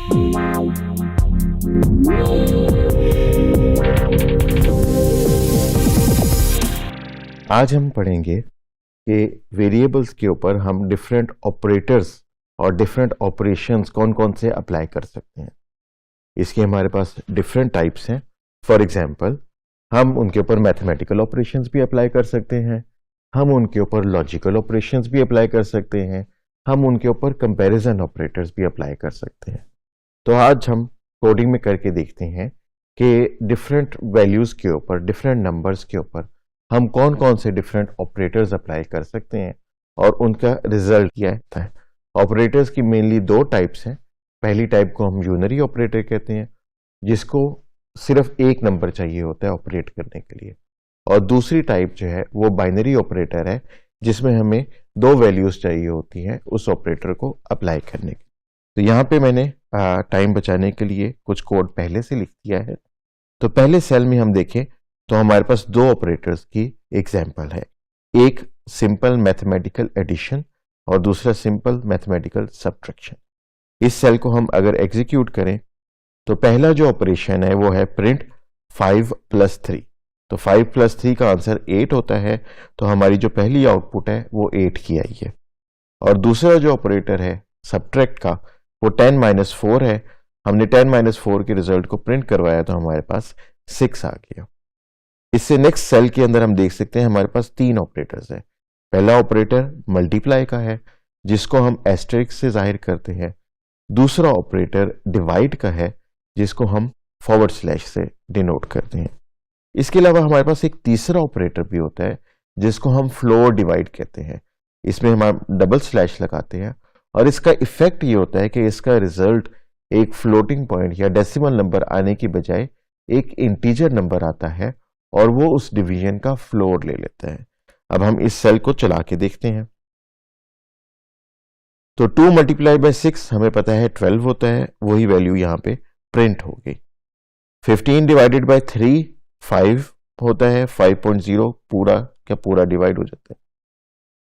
आज हम पढ़ेंगे कि वेरिएबल्स के ऊपर हम डिफरेंट ऑपरेटर्स और डिफरेंट ऑपरेशंस कौन कौन से अप्लाई कर सकते हैं। इसके हमारे पास डिफरेंट टाइप्स हैं। फॉर एग्जांपल, हम उनके ऊपर मैथमेटिकल ऑपरेशंस भी अप्लाई कर सकते हैं, हम उनके ऊपर लॉजिकल ऑपरेशंस भी अप्लाई कर सकते हैं, हम उनके ऊपर कंपैरिजन ऑपरेटर्स भी अप्लाई कर सकते हैं। तो आज हम कोडिंग में करके देखते हैं कि डिफरेंट वैल्यूज के ऊपर, डिफरेंट नंबर्स के ऊपर हम कौन कौन से डिफरेंट ऑपरेटर्स अप्लाई कर सकते हैं और उनका रिजल्ट क्या है। ऑपरेटर्स की मेनली दो टाइप्स हैं। पहली टाइप को हम यूनरी ऑपरेटर कहते हैं, जिसको सिर्फ एक नंबर चाहिए होता है ऑपरेट करने के लिए, और दूसरी टाइप जो है वो बाइनरी ऑपरेटर है, जिसमें हमें दो वैल्यूज चाहिए होती हैं उस ऑपरेटर को अप्लाई करने के। तो यहाँ पे मैंने टाइम बचाने के लिए कुछ कोड पहले से लिख दिया है। तो पहले सेल में हम देखें तो हमारे पास दो ऑपरेटर्स की एग्जाम्पल है, एक सिंपल मैथमेटिकल एडिशन और दूसरा सिंपल मैथमेटिकल सब्ट्रैक्शन। इस सेल को हम अगर एग्जीक्यूट करें तो पहला जो ऑपरेशन है वो है प्रिंट 5 + 3। तो 5 + 3 का आंसर 8 होता है, तो हमारी जो पहली आउटपुट है वो 8 की आई है। और दूसरा जो ऑपरेटर है सब्ट्रैक्ट का, वो 10 - 4 है। हमने 10 - 4 के रिजल्ट को प्रिंट करवाया तो हमारे पास 6 आ गया। इससे नेक्स्ट सेल के अंदर हम देख सकते हैं हमारे पास तीन ऑपरेटर्स है। पहला ऑपरेटर मल्टीप्लाई का है, जिसको हम एस्टेरिस्क से जाहिर करते हैं। दूसरा ऑपरेटर डिवाइड का है, जिसको हम / से डिनोट करते हैं। इसके अलावा हमारे पास एक तीसरा ऑपरेटर भी होता है, जिसको हम फ्लोर डिवाइड कहते हैं। इसमें हम / लगाते हैं और इसका इफेक्ट ये होता है कि इसका रिजल्ट एक फ्लोटिंग पॉइंट या डेसिमल नंबर आने की बजाय एक इंटीजर नंबर आता है और वो उस डिवीजन का फ्लोर ले लेता है। अब हम इस सेल को चला के देखते हैं। तो 2 × 6 हमें पता है 12 होता है, वही वैल्यू यहाँ पे प्रिंट होगी। 15 / 3 5 होता है, 5.0 पूरा क्या पूरा डिवाइड हो जाता है।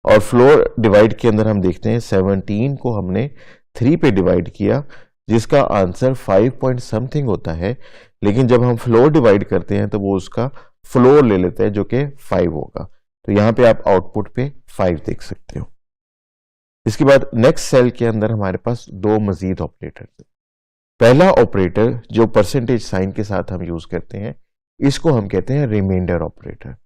और फ्लोर डिवाइड के अंदर हम देखते हैं 17 को हमने 3 पे डिवाइड किया, जिसका आंसर 5 पॉइंट समथिंग होता है, लेकिन जब हम फ्लोर डिवाइड करते हैं तो वो उसका फ्लोर ले लेता है जो कि 5 होगा। तो यहाँ पे आप आउटपुट पे 5 देख सकते हो। इसके बाद नेक्स्ट सेल के अंदर हमारे पास दो मजीद ऑपरेटर है। पहला ऑपरेटर जो परसेंटेज साइन के साथ हम यूज करते हैं, इसको हम कहते हैं रिमाइंडर ऑपरेटर।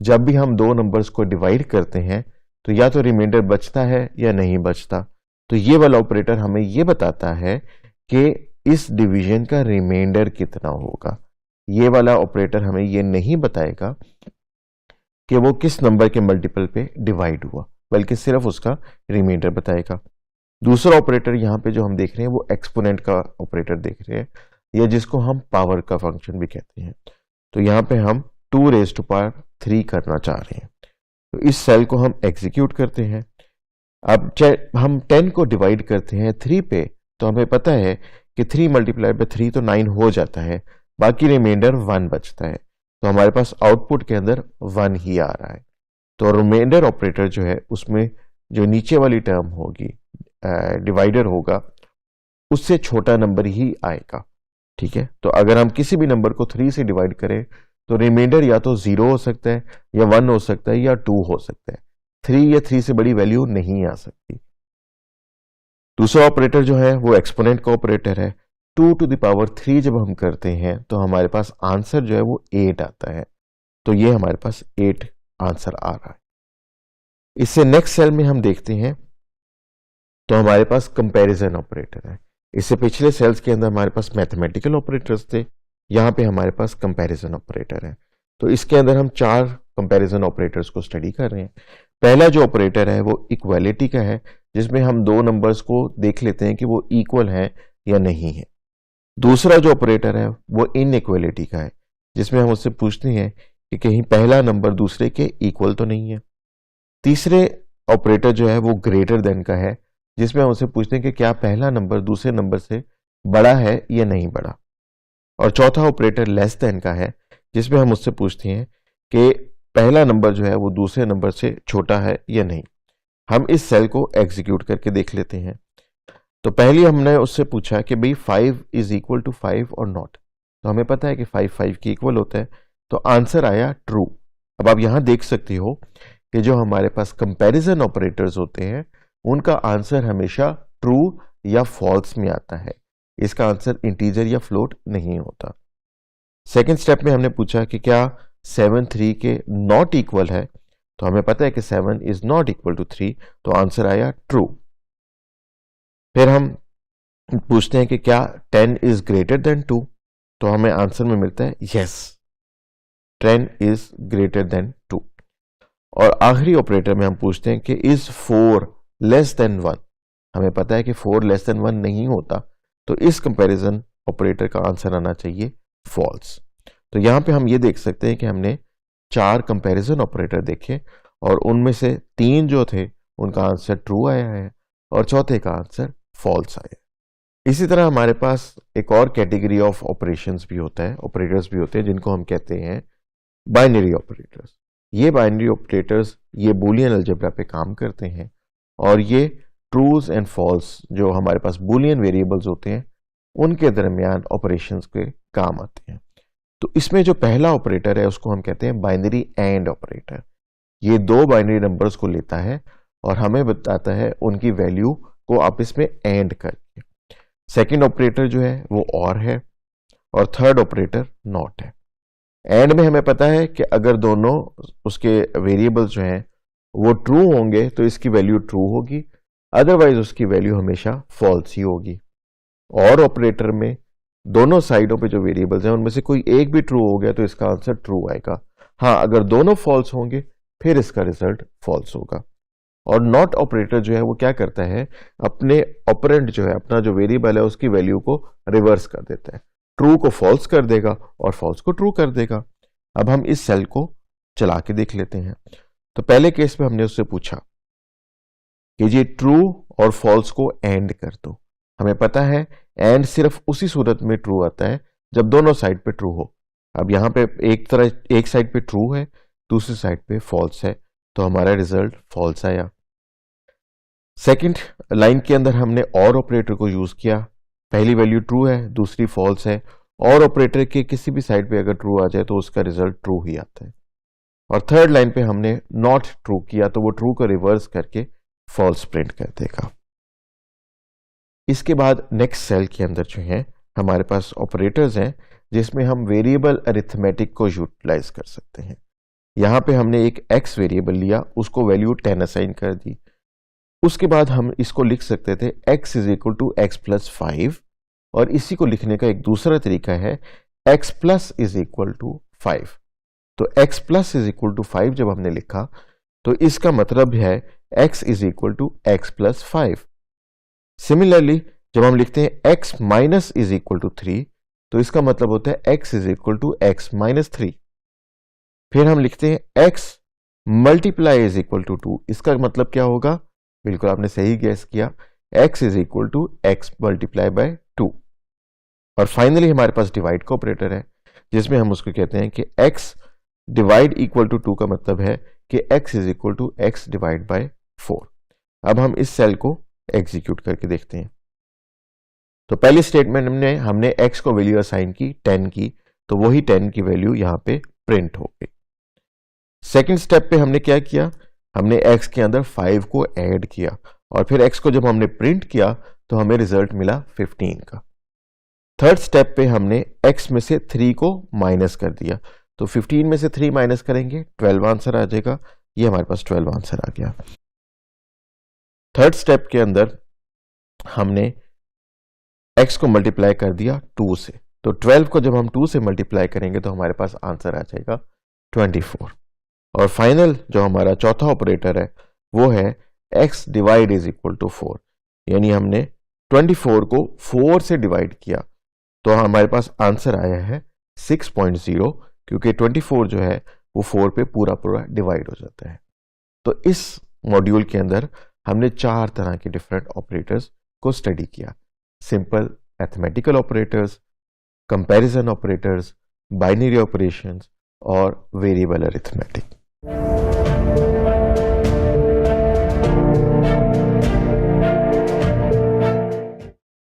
जब भी हम दो नंबर्स को डिवाइड करते हैं तो या तो रिमाइंडर बचता है या नहीं बचता, तो ये वाला ऑपरेटर हमें ये बताता है कि इस डिवीजन का रिमाइंडर कितना होगा। ये वाला ऑपरेटर हमें ये नहीं बताएगा कि वो किस नंबर के मल्टीपल पे डिवाइड हुआ, बल्कि सिर्फ उसका रिमाइंडर बताएगा। दूसरा ऑपरेटर यहाँ पे जो हम देख रहे हैं वो एक्सपोनेंट का ऑपरेटर देख रहे हैं, या जिसको हम पावर का फंक्शन भी कहते हैं। तो यहाँ पे हम 2⁻³ करना चाह रहे हैं। तो इस सेल को हम एग्जीक्यूट करते हैं। अब हम 10 को डिवाइड करते हैं 3 पे, तो हमें पता है कि 3 × 3 तो 9 हो जाता है, बाकी रिमाइंडर 1 बचता है। तो हमारे पास आउटपुट के अंदर 1 ही आ रहा है। तो रिमाइंडर ऑपरेटर जो है उसमें जो नीचे वाली टर्म होगी, डिवाइडर होगा, उससे छोटा नंबर ही आएगा। ठीक है, तो अगर हम किसी भी नंबर को 3 से डिवाइड करें तो रिमाइंडर या तो 0 हो सकता है, या 1 हो सकता है, या 2 हो सकता है। 3 या 3 से बड़ी वैल्यू नहीं आ सकती। दूसरा ऑपरेटर जो है वो एक्सपोनेंट का ऑपरेटर है। 2⁻³ जब हम करते हैं तो हमारे पास आंसर जो है वो 8 आता है। तो ये हमारे पास 8 आंसर आ रहा है। इससे नेक्स्ट सेल में हम देखते हैं तो हमारे पास कंपैरिजन ऑपरेटर है। इससे पिछले सेल्स के अंदर हमारे पास मैथमेटिकल ऑपरेटर्स थे, यहाँ पे हमारे पास कंपैरिजन ऑपरेटर है। तो इसके अंदर हम 4 कंपैरिजन ऑपरेटर्स को स्टडी कर रहे हैं। पहला जो ऑपरेटर है वो इक्वालिटी का है, जिसमें हम दो नंबर्स को देख लेते हैं कि वो इक्वल है या नहीं है। दूसरा जो ऑपरेटर है वो इनइक्वालिटी का है, जिसमें हम उससे पूछते हैं कि कहीं पहला नंबर दूसरे के इक्वल तो नहीं है। तीसरे ऑपरेटर जो है वो ग्रेटर देन का है, जिसमें हम उससे पूछते हैं कि क्या पहला नंबर दूसरे नंबर से बड़ा है या नहीं बड़ा। और चौथा ऑपरेटर लेस देन का है, जिसमें हम उससे पूछते हैं कि पहला नंबर जो है वो दूसरे नंबर से छोटा है या नहीं। हम इस सेल को एग्जीक्यूट करके देख लेते हैं। तो पहले हमने उससे पूछा कि भाई 5 इज इक्वल टू 5 और नॉट, तो हमें पता है कि 5 5 के इक्वल होता है, तो आंसर आया ट्रू। अब आप यहां देख सकते हो कि जो हमारे पास कंपैरिजन ऑपरेटर्स होते हैं उनका आंसर हमेशा ट्रू या फॉल्स में आता है, इसका आंसर इंटीजर या फ्लोट नहीं होता। सेकेंड स्टेप में हमने पूछा कि क्या 7 3 के नॉट इक्वल है, तो हमें पता है कि 7 इज नॉट इक्वल टू 3, तो आंसर आया ट्रू। फिर हम पूछते हैं कि क्या 10 इज ग्रेटर देन 2, तो हमें आंसर में मिलता है यस, 10 इज ग्रेटर देन 2। और आखिरी ऑपरेटर में हम पूछते हैं कि इज 4 लेस देन 1, हमें पता है कि 4 लेस देन 1 नहीं होता, तो इस कंपैरिजन ऑपरेटर का आंसर आना चाहिए फॉल्स। तो यहां पे हम ये देख सकते हैं कि हमने 4 कंपैरिजन ऑपरेटर देखे और उनमें से 3 जो थे उनका आंसर ट्रू आया है और चौथे का आंसर फॉल्स आया। इसी तरह हमारे पास एक और कैटेगरी ऑफ ऑपरेशंस भी होता है, ऑपरेटर्स भी होते हैं जिनको हम कहते हैं बाइनरी ऑपरेटर्स। ये बाइनरी ऑपरेटर्स ये बूलियन अलजेब्रा पे काम करते हैं और ये ट्रूज एंड फॉल्स जो हमारे पास बूलियन वेरिएबल्स होते हैं उनके दरमियान ऑपरेशंस के काम आते हैं। तो इसमें जो पहला ऑपरेटर है उसको हम कहते हैं बाइनरी एंड ऑपरेटर। ये दो बाइनरी नंबर्स को लेता है और हमें बताता है उनकी वैल्यू को आपस में एंड करके। सेकंड ऑपरेटर जो है वो और है और थर्ड ऑपरेटर नॉट है। एंड में हमें पता है कि अगर दोनों उसके वेरिएबल्स जो हैं वो ट्रू होंगे तो इसकी वैल्यू ट्रू होगी, अदरवाइज उसकी वैल्यू हमेशा फॉल्स ही होगी। और ऑपरेटर में दोनों साइडों पे जो वेरिएबल्स हैं उनमें से कोई एक भी ट्रू हो गया तो इसका आंसर ट्रू आएगा। हाँ, अगर दोनों फॉल्स होंगे फिर इसका रिजल्ट फॉल्स होगा। और नॉट ऑपरेटर जो है वो क्या करता है, अपने ऑपरेंड जो है, अपना जो वेरिएबल है उसकी वैल्यू को रिवर्स कर देता है, ट्रू को फॉल्स कर देगा और फॉल्स को ट्रू कर देगा। अब हम इस सेल को चला के देख लेते हैं। तो पहले केस में हमने उससे पूछा कि ये ट्रू और फॉल्स को एंड कर दो। हमें पता है एंड सिर्फ उसी सूरत में ट्रू आता है जब दोनों साइड पे ट्रू हो। अब यहां पे एक साइड पे ट्रू है, दूसरी साइड पे फॉल्स है, तो हमारा रिजल्ट फॉल्स आया। सेकंड लाइन के अंदर हमने और ऑपरेटर को यूज किया, पहली वैल्यू ट्रू है, दूसरी फॉल्स है, और ऑपरेटर के किसी भी साइड पे अगर ट्रू आ जाए तो उसका रिजल्ट ट्रू ही आता है। और थर्ड लाइन पे हमने नॉट ट्रू किया तो वो ट्रू को रिवर्स करके फॉल्स प्रिंट कर देगा। इसके बाद नेक्स्ट सेल के अंदर जो है हमारे पास ऑपरेटर्स हैं जिसमें हम वेरिएबल अरिथमेटिक को यूटिलाइज कर सकते हैं। यहां पे हमने एक x वेरिएबल लिया, उसको वैल्यू 10 असाइन कर दी। उसके बाद हम इसको लिख सकते थे x is equal to x plus 5, और इसी को लिखने का एक दूसरा तरीका है x plus is equal to 5। तो x plus is equal to 5 जब हमने लिखा तो इसका मतलब है x is equal to x plus 5। Similarly जब हम लिखते हैं x minus is equal to 3 तो इसका मतलब होता है x is equal to x minus 3। फिर हम लिखते हैं x multiply is equal to 2, इसका मतलब क्या होगा, बिल्कुल आपने सही गैस किया, x is equal to x multiply by 2। और फाइनली हमारे पास डिवाइड का ऑपरेटर है जिसमें हम उसको कहते हैं कि x डिवाइड इक्वल टू 2 का मतलब है कि x is equal to x divide by 4। अब हम इस सेल को एग्जीक्यूट करके देखते हैं। तो पहली स्टेटमेंट में हमने x को वैल्यू असाइन की 10 की, तो वही 10 की वैल्यू यहां पे प्रिंट हो गई। सेकंड स्टेप पे हमने क्या किया, हमने x के अंदर 5 को ऐड किया और फिर x को जब हमने प्रिंट किया तो हमें रिजल्ट मिला 15 का। थर्ड स्टेप पे हमने x में से 3 को माइनस कर दिया, तो 15 में से 3 माइनस करेंगे 12 आंसर आ जाएगा। ये हमारे पास 12 आंसर आ गया। थर्ड स्टेप के अंदर हमने x को मल्टीप्लाई कर दिया 2 से, तो 12 को जब हम 2 से मल्टीप्लाई करेंगे तो हमारे पास आंसर आ जाएगा 24। और फाइनल जो हमारा चौथा ऑपरेटर है वो है x divide is equal to 4, यानी हमने 24 को 4 से डिवाइड किया तो हमारे पास आंसर आया है 6.0, क्योंकि 24 जो है वो 4 पे पूरा पूरा डिवाइड हो जाता है। तो इस मॉड्यूल के अंदर हमने 4 तरह के डिफरेंट ऑपरेटर्स को स्टडी किया, simple mathematical operators, comparison operators, binary operations और वेरिएबल अरिथमेटिक।